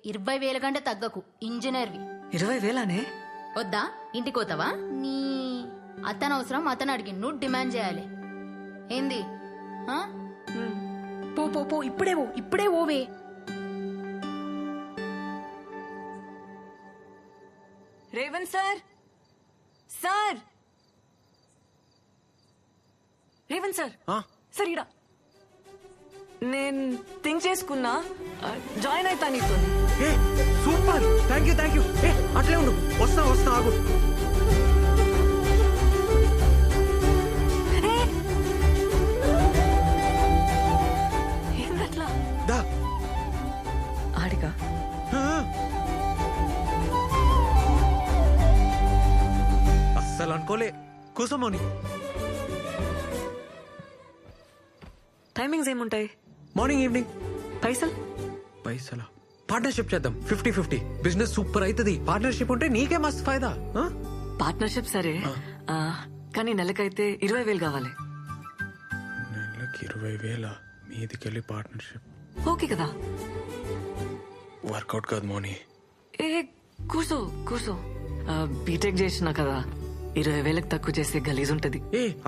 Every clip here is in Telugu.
20,000 కంటే తగ్గకు ఇంజనీర్వి. 20,000నే? వద్దా? ఇంటికి పోతావా? నీ అతను అవసరం అతను అడిగి నువ్వు డిమాండ్ చేయాలి. ఏంది? ఆ? పో పో పో, ఇప్పుడే ఓవే. Revanth sir, sir, Revanth sir, sir ఇడా నేను థింక్ చేసుకున్నా, జాయిన్ అవుతా నీతో. Super, thank you. అట్లే ఉండు, వస్తా ఆగు. ఏందట్లా? దా ఆడిగా అస్సలు అనుకోలే. కూసమోని టైమింగ్స్ ఏముంటాయి? Morning evening. పైసలా? పార్ట్నర్షిప్ చేద్దాం, 50-50. బిజినెస్ సూపర్ అవుతుంది. పార్ట్నర్షిప్ ఉంటే నీకే మస్తు ఫైదా. పార్ట్నర్షిప్ సరే, కానీ నెలకైతే 20,000 కావాలి. నెలకి 20,000 మీదికెళ్ళి పార్ట్నర్షిప్ ఓకే కదా? వర్కౌట్ కాదు మోని. ఏ కూర్చో. బీటెక్ చేసినా కదా, 20,000 తక్కువ చేస్తే గలీజ్ ఉంటది.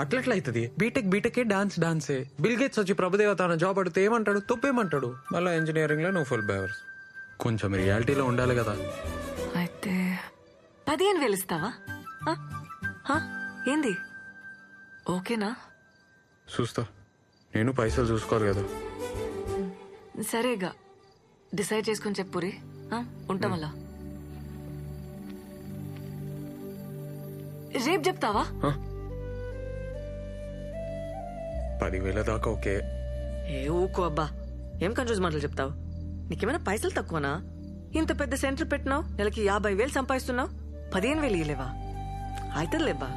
అట్లెట్లా అవుతుంది? బీటెక్ డాన్సే. బిల్ గేట్స్ వచ్చి ప్రభుదేవ తన జాబ్ అడిగితే ఏమంటాడు? తప్పేమంటాడు? మళ్ళీ ఇంజనీరింగ్ లో నువ్వు ఫుల్ బేవర్స్. కొంచెం రియాలిటీలో ఉండాలి కదా. అయితే 15,000 ఇస్తావా? ఏంది? ఓకేనా? చూస్తా, నేను పైసలు చూసుకోవాలి కదా. సరేగా, డిసైడ్ చేసుకుని చెప్పురి. ఉంటాం అలా. రేపు చెప్తావా? 10,000 దాకా ఓకే. ఊకో అబ్బా, ఏం కన్ఫ్యూజ్ మాటలు చెప్తావు? నీకేమైనా పైసలు తక్కువనా? ఇంత పెద్ద సెంటర్ పెట్టినావు, నెలకి 50,000 సంపాదిస్తున్నావు, 15,000 ఇయ్యలేవా? అవుతుంది లేబ్బా.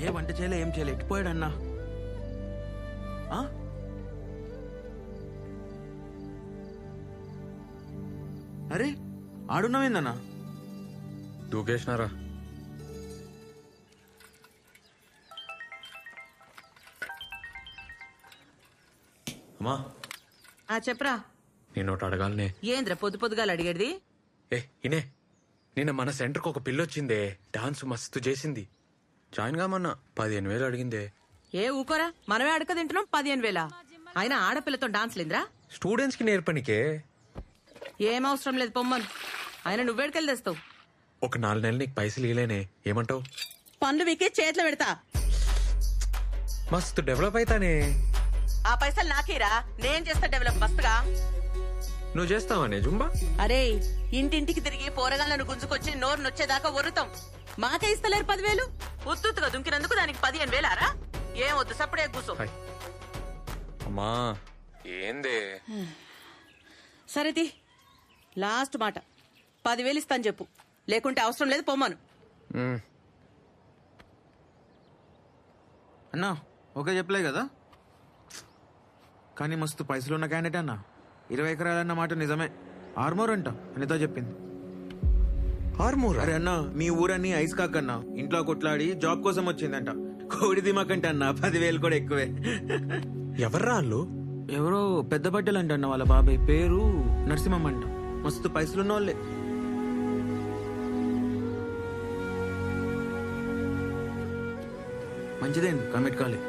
ఏ వంట చేయలే, ఏం చేయలే, ఎట్టిపోయాడన్నా? అరే ఆడున్నావేందన్నా? దూకేసినారా? అమ్మా చెప్పరా. నేను ఒకటి అడగాలనే. ఏంద్ర పొద్దుగాల అడిగేది? ఇనే, నిన్న మన సెంటర్కి ఒక పిల్లొచ్చిందే, డాన్స్ మస్తు చేసింది. జాయిన్ కామన్నా 15,000 అడిగిందే. ఊకోరా, మనమే అడక తింటున్నాం. 15,000 అయినా ఆడపిల్లతో డాన్స్ లేదురా? స్టూడెంట్స్ కి నేర్పనికే. ఏం అవసరం లేదు, పొమ్మను. ఆయన నువ్వేడికెళ్ళి తెస్తావు? ఒక 4 నెలలు నీకు పైసలు ఇలేనే, ఏమంటావు? పనులు వీకే చేతిలో పెడతా. మస్తు డెవలప్ అవుతానే. ఆ పైసలు నాకేరా, నేను చేస్తా డెవలప్ మస్తుగా. నువ్వు చేస్తావానే జుంబా? అరే, ఇంటింటికి తిరిగి పోరగాళ్ళను గుంజుకొచ్చి నోరు నొచ్చేదాకా ఒరుతాం. మాకే ఇస్తలేరు 10,000. ఉత్తుగా దుంకినందుకు దానికి 15,000 ఏం వద్దు, సప్పుడే కూసో. అమ్మా ఏందే? సరేది, లాస్ట్ మాట, 10,000 ఇస్తాను చెప్పు, లేకుంటే అవసరం లేదు, పొమ్మను. అన్నా ఓకే చెప్పలే కదా, కానీ మస్తు పైసలు ఉన్న క్యాండిడేట్ అన్నా. 20 ఎకరాలన్న మాట నిజమే. ఆర్మోర్ అంట అనితో చెప్పింది. ఆర్మూర్? అరే అన్నా, మీ ఊరన్నీ ఐస్ కాకన్నా ఇంట్లో కొట్లాడి జాబ్ కోసం వచ్చిందంట. కోడి దిమాకంటే అన్నా 10,000 కూడా ఎక్కువే. ఎవర్రా వాళ్ళు? ఎవరో పెద్ద బట్టలు అంట అన్న, వాళ్ళ బాబాయ్ పేరు నరసింహం అంట. మస్తు పైసలున్న వాళ్ళే. మంచిదేం కమిట్ కాలే.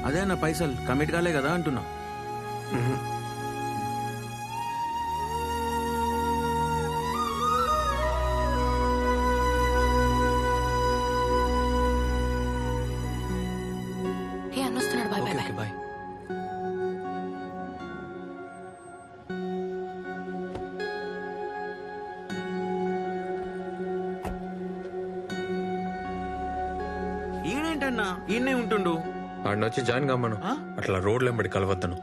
అదే అన్న, పైసలు కమిట్ కాలే కదా అంటున్నా. అన్నొస్తున్నాడు, బాయ్ బాయ్ బాయ్. ఈయనేంటన్నా ఈయనే ఉంటుండు? ఆడినొచ్చి జాయిన్ కమ్మను. అట్లా రోడ్లు వెంబడి కలవద్దను,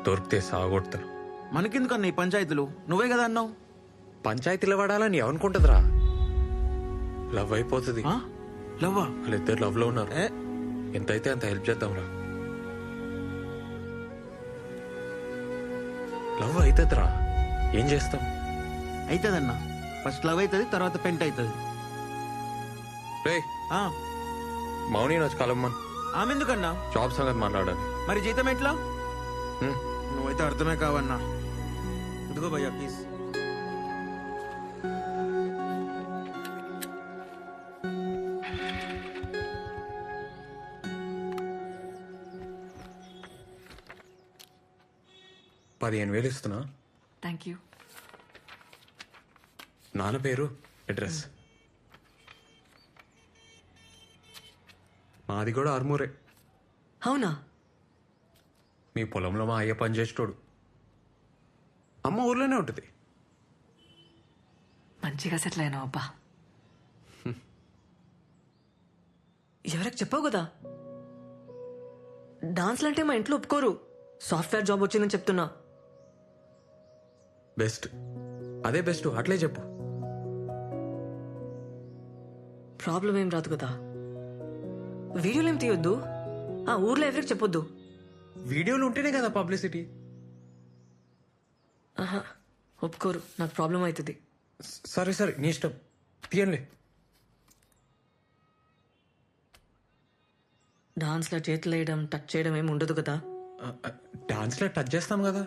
దొరికితే సాగొడతాను. మనకెందుకన్నా ఈ పంచాయతీలు? నువ్వే కదా అన్నావు. పంచాయతీలో పడాలని ఏమనుకుంటుందిరా? లవ్ అయిపోతుంది. లవ్వా? వాళ్ళిద్దరు లవ్ లో ఉన్నారు. ఎంతైతే అంత హెల్ప్ చేద్దాంరా. లవ్ అవుతుందిరా, ఏం చేస్తాం? అవుతుందన్నా. ఫస్ట్ లవ్ అవుతుంది, తర్వాత పెంట్ అవుతుంది. రే ఆ, మౌని వచ్చి కలమ్మన్ ఆమె ఎందుకన్నా? జాబ్ సంగతి మాట్లాడాలి. మరి జీతం ఎట్లా? హ్మ్. నువ్వైతే అర్థమే కావన్నా. ఇదిగో భయ్యా ప్లీజ్. $15,000 ఇస్తున్నా. Thank you. నాన్న పేరు, అడ్రస్. మాది కూడా ఆర్మూరే. అవునా? మీ పొలంలో మా అయ్య పనిచేసేటోడు. అమ్మ ఊర్లోనే ఉంటుంది. మంచిగా సెటిల్ అయినావు అబ్బా. ఎవరికి చెప్పావు కదా, డాన్స్లు అంటే మా ఇంట్లో ఒప్పుకోరు. సాఫ్ట్వేర్ జాబ్ వచ్చిందని చెప్తున్నా. బెస్ట్, అదే బెస్ట్, అట్లే చెప్పు. ప్రాబ్లం ఏం రాదు కదా. వీడియోలు ఏం తీయొద్దు, ఊర్లో ఎవరికి చెప్పొద్దు. వీడియోలు ఉంటేనే కదా పబ్లిసిటీ. ఆహా, ఒప్పుకోరు, నాకు ప్రాబ్లం అవుతుంది. సరే సరే, నీ ఇష్టం, తీయండి. డాన్స్లో చేతులు వేయడం, టచ్ చేయడం ఏమి ఉండదు కదా. డాన్స్లో టచ్ చేస్తాం కదా.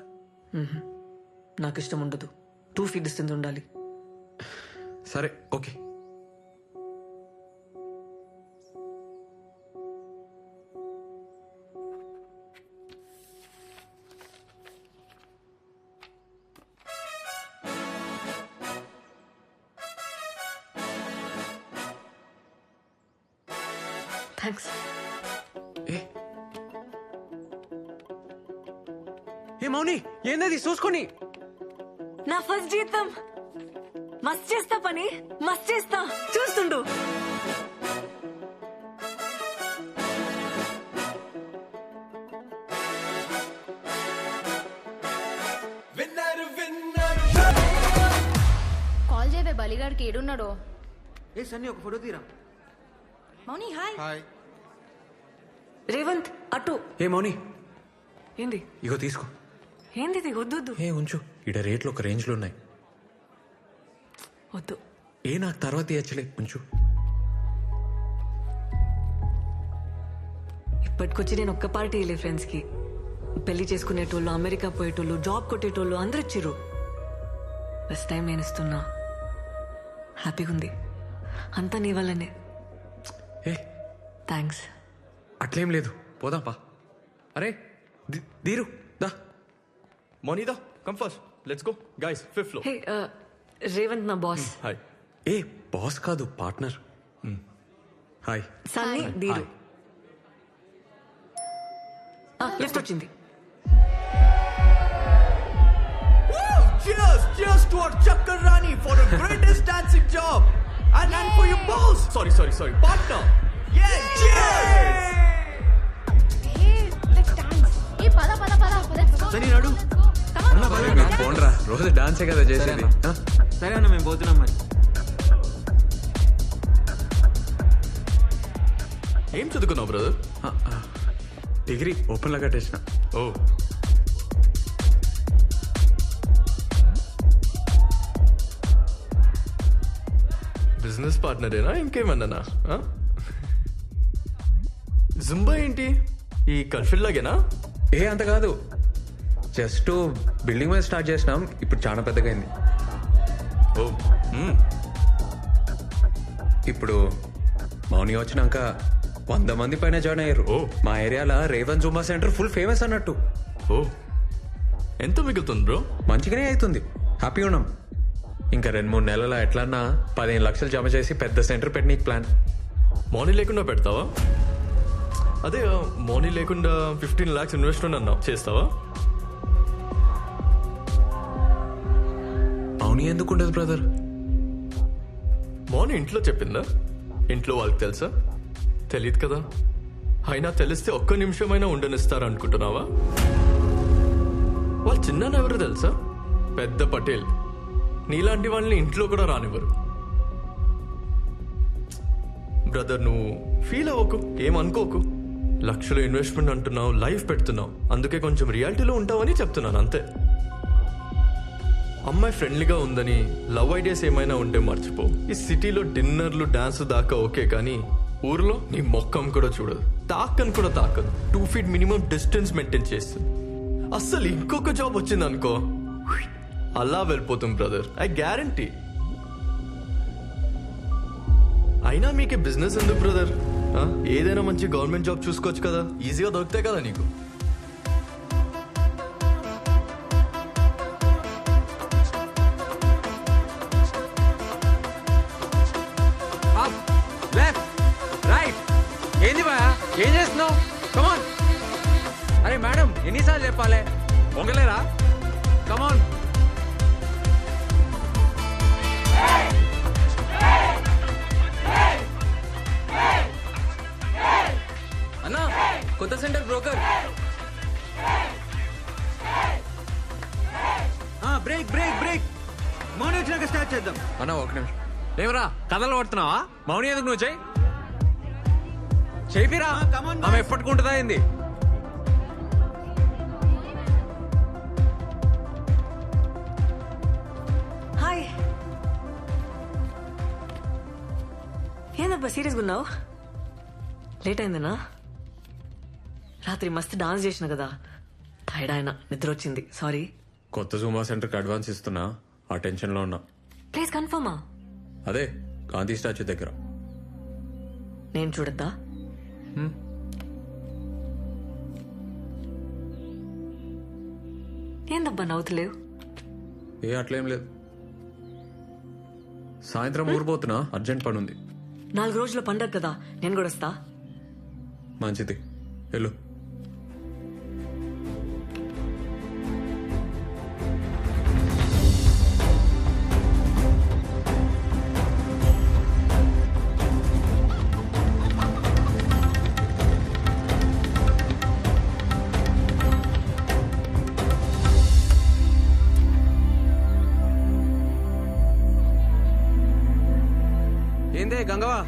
నాకు ఇష్టం ఉండదు. 2 feet distance ఉండాలి. సరే ఓకే. థ్యాంక్స్. ఏ మౌని, ఏందది చూసుకొని? నా ఫస్ట్ జీతం. మస్త్ చేస్తా పని, మస్త్ చేస్తా, చూస్తుండు. కాల్ చేయవే బలిగాడికి ఏడున్నాడో. ఏ సన్నీ ఒక ఫోటో తీరా. మౌని హాయ్. రేవంత్ అటు. ఏ మౌని, ఏంది ఇగో తీసుకో. ఏంది ఇది? వద్దు వద్దు ఏ ఉంచు, ఇడ రేట్లు ఒక రేంజ్లో ఉన్నాయి. వద్దు. ఏ నాకు తర్వాత ఇచ్చలే, ఉంచు. ఇప్పటికొచ్చి నేను ఒక్క పార్టీ వెళ్ళే ఫ్రెండ్స్కి. పెళ్లి చేసుకునేటోళ్ళు, అమెరికా పోయేటోళ్ళు, జాబ్ కొట్టేటోళ్ళు అందరు ఇచ్చిర్రు. ఫస్ట్ టైం నేను ఇస్తున్నా. హ్యాపీగా ఉంది. అంతా నీ వల్లనే. ఏ థ్యాంక్స్. అట్లేం లేదు, పోదాం పా. అరే దీరు దా. Monida, come first. Let's go. Guys, 5th floor. హే, రేవంత్ నా బాస్. Hi. ఏ బాస్ కాదు, పార్ట్నర్. హాయ్. సన్నీ, దీరు. లిఫ్ట్ వచ్చింది. Cheers! Cheers to our Chakarani for the greatest dancing job! And for your boss! Sorry. Partner! Yeah, cheers! సరే నడు. పోండ్రా, రోజు డాన్సే కదా చేసేది. ఆ? సరే అన్న, మేము పోతున్నాం మరి. ఏం చదువుకున్నావు బ్రదర్? డిగ్రీ ఓపెన్లో కట్టేసిన. ఓ, బిజినెస్ పార్ట్నరేనా ఇంకేమన్నానా? జుంబా ఏంటి, ఈ కల్ఫిల్ లాగేనా? ఏ అంత కాదు, జస్ట్ బిల్డింగ్ మీద స్టార్ట్ చేసినాం, ఇప్పుడు చాలా పెద్దగా అయింది. ఓ, ఇప్పుడు మౌని వచ్చినాక 100 మంది పైన జాయిన్ అయ్యారు. ఓ. మా ఏరియాలో Revan Zumba centre full famous అన్నట్టు. ఓ, ఎంత మిగులుతుంది బ్రో? మంచిగానే అవుతుంది, హ్యాపీ ఉన్నాం. ఇంకా 2-3 నెలల ఎట్లన్నా 15 లక్షలు జమ చేసి పెద్ద సెంటర్ పెట్టనీకి ప్లాన్. మార్నింగ్ లేకుండా పెడతావా? అదే మార్నింగ్ లేకుండా 15 lakhs ఇన్వెస్ట్మెంట్ అన్నావు, చేస్తావా? మౌని ఎందుకు ఉండదు బ్రదర్? మార్నింగ్ ఇంట్లో చెప్పిందా? ఇంట్లో వాళ్ళకి తెలుసా? తెలియదు కదా. అయినా తెలిస్తే ఒక్క నిమిషమైనా ఉండనిస్తారు అనుకుంటున్నావా? వాళ్ళు చిన్న ఎవరు తెలుసా? పెద్ద పటేల్. నీలాంటి వాళ్ళని ఇంట్లో కూడా రానివ్వరు. బ్రదర్, నువ్వు ఫీల్ అవ్వకు, ఏమనుకోకు. లక్షలు ఇన్వెస్ట్మెంట్ అంటున్నావు, లైఫ్ పెడుతున్నావు, అందుకే కొంచెం రియాలిటీలో ఉంటావని చెప్తున్నాను అంతే. అమ్మాయి ఫ్రెండ్లీగా ఉందని లవ్ ఐడియాస్ ఏమైనా ఉంటే మర్చిపో. ఈ సిటీలో డిన్నర్లు డాన్స్ దాకా ఓకే, కానీ ఊర్లో నీ మొక్కం కూడా చూడదు, తాకని కూడా తాకదు. 2 feet మినిమం డిస్టెన్స్ మెయింటైన్ చేస్తుంది. అస్సలు ఇంకొక జాబ్ వచ్చింది అనుకో, అలా వెళ్ళిపోతుంది బ్రదర్, ఐ గ్యారంటీ. అయినా మీకే బిజినెస్ ఎందుకు బ్రదర్? ఏదైనా మంచి గవర్నమెంట్ జాబ్ చూసుకోవచ్చు కదా, ఈజీగా దొరుకుతాయి కదా నీకు. ఏంది బా, ఏం చేస్తున్నావు? కమాన్. అరే మేడం, ఎన్నిసార్లు చెప్పాలి? పొంగలేరా? కమాన్. అన్నా, కొత్త centre broker. Break break break, మౌని వచ్చినాక స్టార్ట్ చేద్దాం. అన్నా ఒక నిమిషం. ఏమరా కథలు పడుతున్నావా? మౌని ఎందుకు నువ్వు చేయిరా. ఆమె ఎప్పటికుంటుందా ఏంది? హాయ్. ఏందబ్బా సీరియస్గా ఉన్నావు? లేట్ అయిందనా? రాత్రి మస్తు డాన్స్ చేసిన కదా, టైర్డ్ ఆయన, నిద్ర వచ్చింది, సారీ. కొత్త జూమా సెంటర్కి అడ్వాన్స్ ఇస్తున్నా, ఆ టెన్షన్ లో ఉన్నా. ప్లీజ్ కన్ఫర్మా? అదే గాంధీ స్టాచ్యూ దగ్గర. నేను చూడద్దా? ఏందబ్బా నవ్వుతలేవు? ఏ అట్లేం లేదు. సాయంత్రం ఊరిపోతున్నా, అర్జెంట్ పని ఉంది. 4 రోజుల పండగ కదా, నేను కూడా వస్తా. మంచిది, వెళ్ళు. ఏందే గంగవా?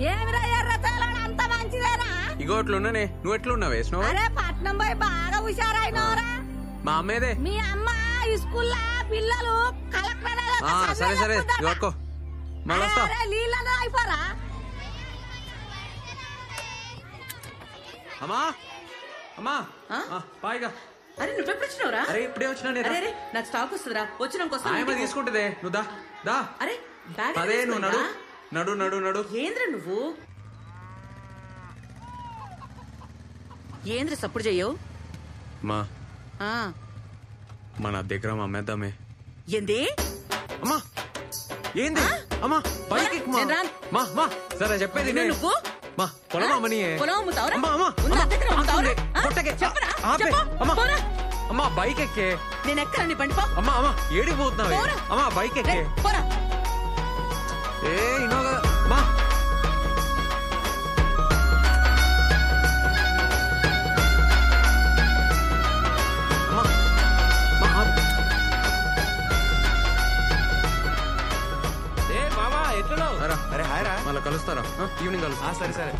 ఏమిరా ఎర్ర పేలాడు అంత మంచిదేనా? ఇగో అట్లున్నానే, నువ్వు ఎట్లున్నావు? వేసినావు? అరే పట్నం పోయి బాగా హుషారైనవరా. మా అమ్మేదే. మీ అమ్మ స్కూల్లో పిల్లలు కలెక్టర్ సరే సరే ఇవ్వకో, మళ్ళీ వస్తా. నీళ్ళలో అయిపోరా. అమ్మా అమ్మా, పాయిగా. అరే నువ్వెప్పుడు వచ్చినావురా? అరే ఇప్పుడే వచ్చినా నేను. అరే నాకు స్టాక్ వస్తుందిరా, వచ్చినాక ఆయమ్మ తీసుకుంటుందే, నువ్వు దా దా. అరే బ్యాగ్ అదే నువ్వు నడు నడు నడు నడు. ఏంద్ర నువ్వు ఏంద్ర సప్పుడు చెయ్యవు? మా మన దగ్గర అమ్మేద్దామే. ఏంది? అమ్మా ఏంది? అమ్మా పైకి ఎక్కు మా. మా మా సరే చెప్పేది విను. నువ్వు మా పొలం అమ్మని. పొలం అమ్ముతావురా? అమ్మా అమ్మా ఉన్న దగ్గర అమ్ముతావురా? కొట్టకే. చెప్పరా? ఆపే. చెప్పు. అమ్మా పోరా. అమ్మా బైక్ ఎక్కే. నేను ఎక్కరా నీ బండి? పో. అమ్మా అమ్మా ఏడికి పోతున్నావే? పోరా. అమ్మా బైక్ ఎక్కే. పోరా. ఏ ఇనో కదా మా. అరే హాయ్ రా. మళ్ళీ కలుస్తారా? ఈవినింగ్ కలుస్తా. సరే సరే.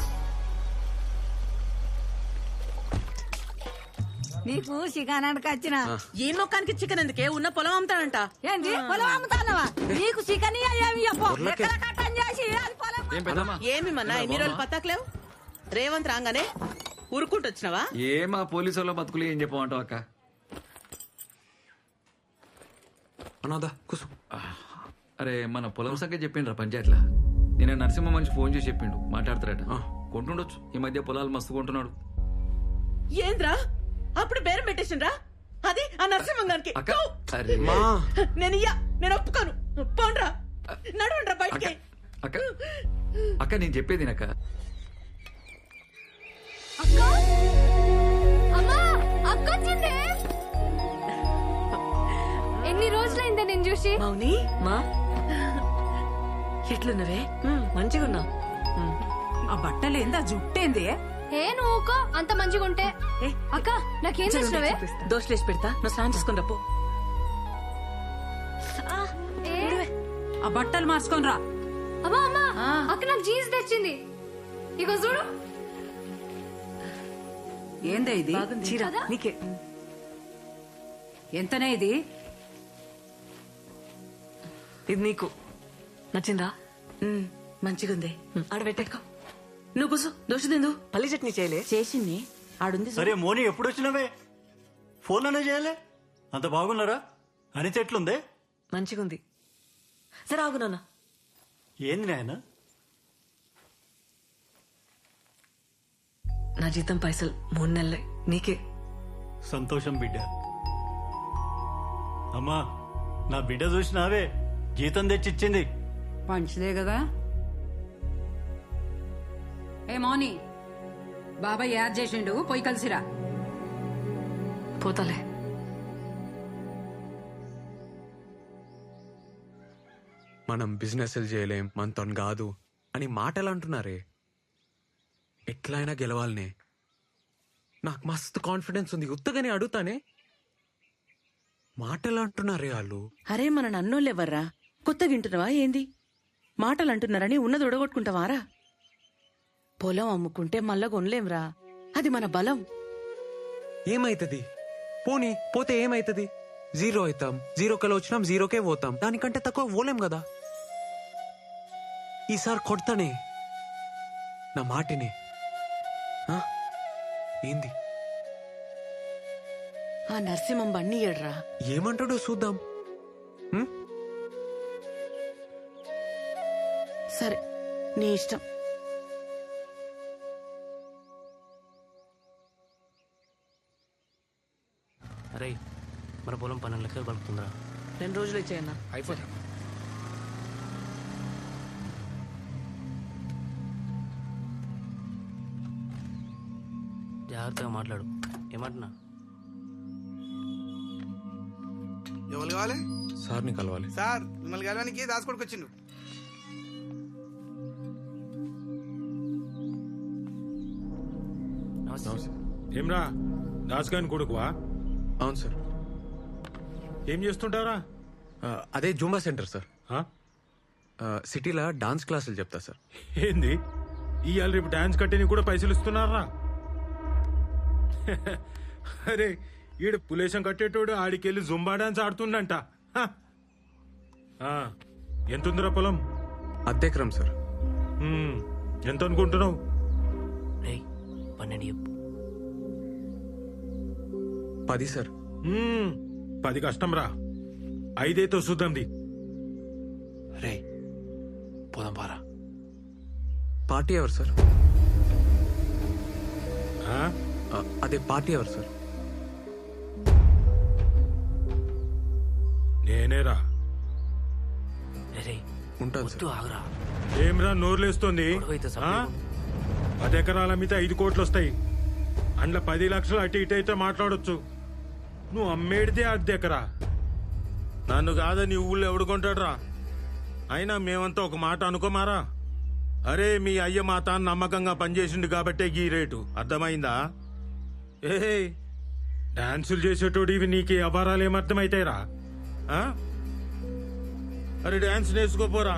నీకు చికెనానికి వచ్చిన ఏ మొక్కానికి చికెన్ ఎందుకే? ఉన్న పొలం అమ్ముతాడంట. ఏంది పొలం అమ్ముతానవా? నీకు చికెన్ ఏమి చెప్పు. ఎక్కడ కట్టం చేసి అది పొలం. ఏమి మన్నా ఇన్ని రోజులు పత్తాకలేవు? రేవంత్ రాగానే ఊరుకుంటూ వచ్చినావా? మా పోలీసు వాళ్ళ బతుకులు ఏం చెప్పమంటావు అక్క? అనాదా కూసు. అరే మన పొలం సంగతి చెప్పిండ్రా పంచాయతీలా. నేను నరసింహ మనిషి ఫోన్ చేసి చెప్పిండు, మాట్లాడతారట. కొంటుండొచ్చు, ఈ మధ్య పొలాలు మస్తు కొంటున్నాడు. ఏంద్రా అప్పుడు బేరం పెట్టేసిండ్రా? అది ఆ నరసింహంగానికి. అక్క అరే మా నేను ఒప్పుకోను. పోండ్రా, నడవండ్రా బయటికి. అక్క అక్క నేను చెప్పేది అక్క. ఎన్ని రోజులైందే నేను చూసి. మౌని మా ఎట్లున్నవే? మంచిగా ఉన్నా. ఆ బట్టలు ఏందా జుట్టేంది? ఏ నువ్వు అంత మంచిగా ఉంటే. అక్క నాకేం తెచ్చినవే? దోశలేసి పెడతా, నువ్వు స్నానం చేసుకుని రప్పు. ఆ బట్టలు మార్చుకొని రా. అమ్మా అమ్మా, అక్క నాకు జీన్స్ తెచ్చింది, ఇగో చూడు. ఏందా ఇది? చీర నీకే. ఎంతనే ఇది? ఇది నీకు నచ్చిందా? మంచిగుంది. ఆడ పెట్టేకో. నువ్వు కూసు దోశ తిందు. పల్లి చట్నీ చేయలే? చేసింది ఆడుంది. సరే మోని ఎప్పుడు వచ్చినావే? ఫోన్లోనే చేయలే? అంత బాగున్నారా? అనిత ఎట్లుందే? మంచిగుంది. సరే ఆగు నాన్న. ఏంది నాయన? నా జీతం పైసలు 3 నెలలే నీకే. సంతోషం బిడ్డ. అమ్మా నా బిడ్డ చూసినావే, జీతం తెచ్చిచ్చింది. మంచిదే కదా. ఏ మౌని, బాబాయ్ యాద్ చేసిండు, పోయి కలిసిరా. పోతాలే. మనం బిజినెస్లు చేయలేం, మనతో కాదు అని మాటలు అంటున్నారే. ఎట్లయినా గెలవాలనే. నాకు మస్తు కాన్ఫిడెన్స్ ఉంది. ఉత్తగానే అడుగుతానే. మాటలు అంటున్నారే వాళ్ళు. అరే మన నన్నోళ్ళెవర్రా? కొత్తగా వింటున్నావా ఏంది? మాటలు అంటున్నారని ఉన్నది ఉడగొట్టుకుంటావారా? పొలం అమ్ముకుంటే మళ్ళా కొనలేంరా, అది మన బలం. ఏమైతుంది? పోనీ పోతే ఏమైతుంది? 0 అవుతాం. 0కెళ్ళి వచ్చినాం, 0కే పోతాం. దానికంటే తక్కువ పోలేం కదా. ఈసారి కొడతానే, నా మాటిని. ఆ? ఏంది? ఆ నరసింహం బండి ఏడ్రా. ఏమంటాడో చూద్దాం. సరే నీ ఇష్టం. అరే మన పొలం 12 లక్షలు పలుకుతుందిరా. 2 రోజులు ఇచ్చేయన్నా. అయిపోతా. జాగ్రత్తగా మాట్లాడు. ఏమంటున్నా? ఎవరు కావాలి? సార్ని కలవాలి. సార్ మిమ్మల్ని కలవడానికి దాసుకోడికి వచ్చిండు. ఏమ్రా దాస్గాని కొడుకువా? అవును సార్. ఏం చేస్తుంటారా? అదే జూంబా సెంటర్ సార్. సిటీలో డాన్స్ క్లాసులు చెప్తా సార్. ఏంది ఇవాళ రేపు డాన్స్ కట్టేని కూడా పైసలు ఇస్తున్నారా? అరే ఈడు పులేశం కట్టేటోడు ఆడికెళ్ళి జుంబా డాన్స్ ఆడుతుండంట. ఎంతుందిరా పొలం? 1/2 ఎకరం సార్. ఎంత అనుకుంటున్నావు? 12 చెప్పు. 10 సార్. 10 కష్టం రా, 5 చూద్దాంది. రే పోదాం పారా. పార్టీ ఎవరు సార్? అదే పార్టీ ఎవరు సార్? నేనేరా. ఉంటాను సార్. ఆగురా. ఏమ్రా నోర్లేస్తోంది? 10 ఎకరాల మీద 5 కోట్లు వస్తాయి. అందులో 10 లక్షలు అటు ఇటు అయితే మాట్లాడొచ్చు. నువ్వు అమ్మేడితే 1/2 ఎకరా. నన్ను కాదా నీ ఊళ్ళో ఎవడుకుంటాడురా? అయినా మేమంతా ఒక మాట అనుకోమారా. అరే మీ అయ్య మా తాను నమ్మకంగా పనిచేసిండు కాబట్టే ఈ రేటు. అర్థమైందా? ఏ డాన్సులు చేసేటోడు ఇవి నీకు అపారాలు ఏమర్థమైతాయిరా? అరే డాన్స్ నేర్చుకోపోరా.